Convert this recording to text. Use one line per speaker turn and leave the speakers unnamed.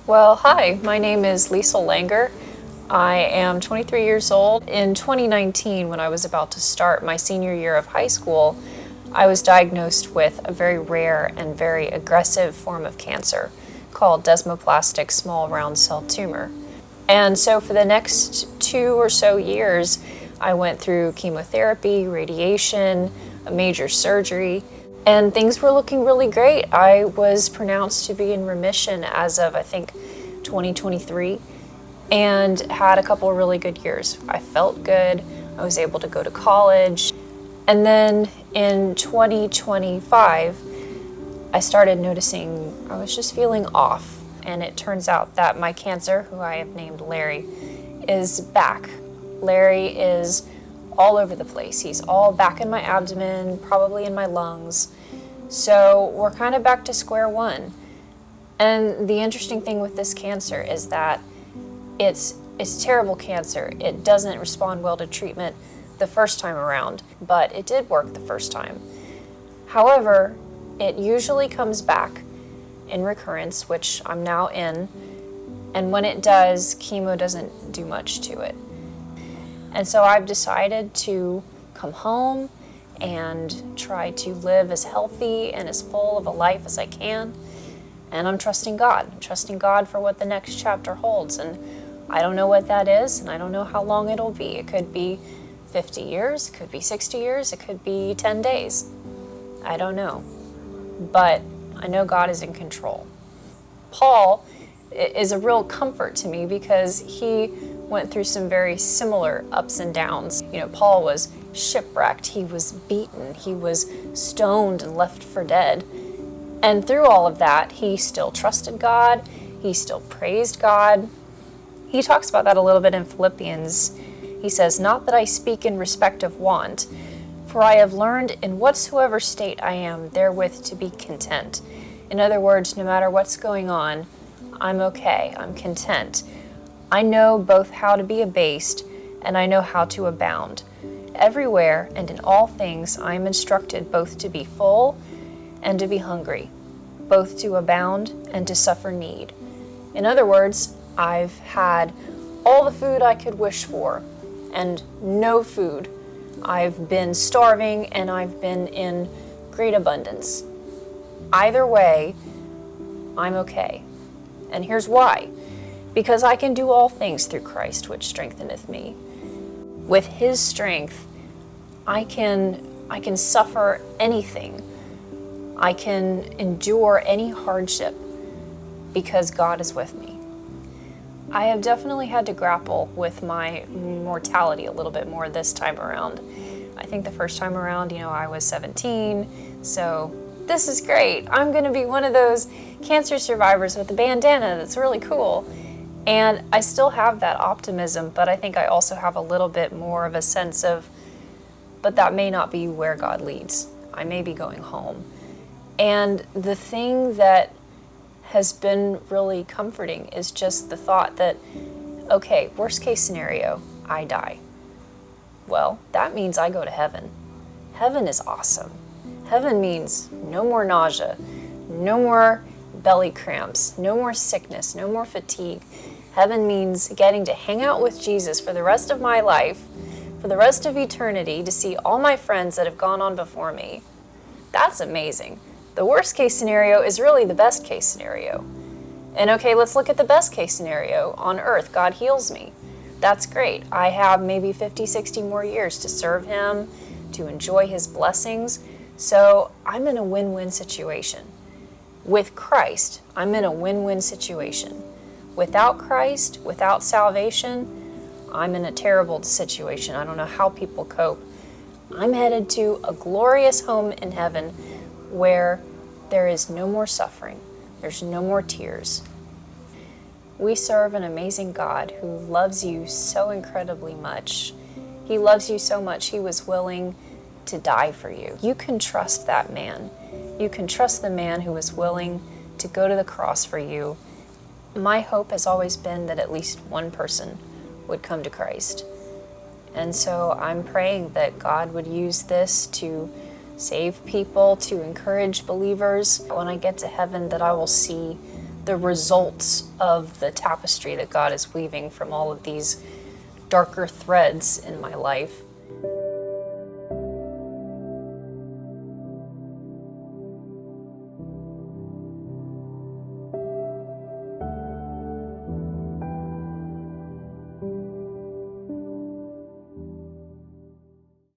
Well, hi, my name is Liesl. I am 23 years old. In 2019, when I was about to start my senior year of high school, I was diagnosed with a very rare and very aggressive form of cancer called desmoplastic small round cell tumor. And so for the next 2 or so years, I went through chemotherapy, radiation, a major surgery, and things were looking really great. I was pronounced to be in remission as of, I think, 2023, and had a couple of really good years. I felt good. I was able to go to college. And then in 2025, I started noticing I was just feeling off. And it turns out that my cancer, who I have named Larry, is back. Larry is all over the place. He's all back in my abdomen, probably in my lungs. So we're kind of back to square one. And the interesting thing with this cancer is that it's terrible cancer. It doesn't respond well to treatment the first time around, but it did work the first time. However, it usually comes back in recurrence, which I'm now in, and when it does, chemo doesn't do much to it. And so I've decided to come home and try to live as healthy and as full of a life as I can. And I'm trusting God. I'm trusting God for what the next chapter holds. And I don't know what that is, and I don't know how long it'll be. It could be 50 years, it could be 60 years, it could be 10 days. I don't know. But I know God is in control. Paul is a real comfort to me because he went through some very similar ups and downs. Paul was shipwrecked, he was beaten, he was stoned and left for dead. And through all of that, he still trusted God, he still praised God. He talks about that a little bit in Philippians. He says, "Not that I speak in respect of want, for I have learned in whatsoever state I am therewith to be content." In other words, no matter what's going on, I'm okay, I'm content. I know both how to be abased and I know how to abound. Everywhere and in all things I am instructed both to be full and to be hungry, both to abound and to suffer need. In other words, I've had all the food I could wish for and no food. I've been starving and I've been in great abundance. Either way, I'm okay. And here's why. Because I can do all things through Christ, which strengtheneth me. With his strength, I can suffer anything. I can endure any hardship because God is with me. I have definitely had to grapple with my mortality a little bit more this time around. I think the first time around, I was 17, so this is great. I'm going to be one of those cancer survivors with a bandana that's really cool. And I still have that optimism, but I think I also have a little bit more of a sense of, but that may not be where God leads. I may be going home. And the thing that has been really comforting is just the thought that, okay, worst case scenario, I die. Well, that means I go to heaven. Heaven is awesome. Heaven means no more nausea, no more belly cramps, no more sickness, no more fatigue. Heaven means getting to hang out with Jesus for the rest of my life, for the rest of eternity, to see all my friends that have gone on before me. That's amazing. The worst case scenario is really the best case scenario. And okay, let's look at the best case scenario. On earth, God heals me. That's great. I have maybe 50, 60 more years to serve him, to enjoy his blessings. So I'm in a win-win situation. With Christ, I'm in a win-win situation. Without Christ, without salvation, I'm in a terrible situation. I don't know how people cope. I'm headed to a glorious home in heaven where there is no more suffering. There's no more tears. We serve an amazing God who loves you so incredibly much. He loves you so much, he was willing to die for you. You can trust that man. You can trust the man who was willing to go to the cross for you. My hope has always been that at least one person would come to Christ. And so I'm praying that God would use this to save people, to encourage believers. When I get to heaven, that I will see the results of the tapestry that God is weaving from all of these darker threads in my life.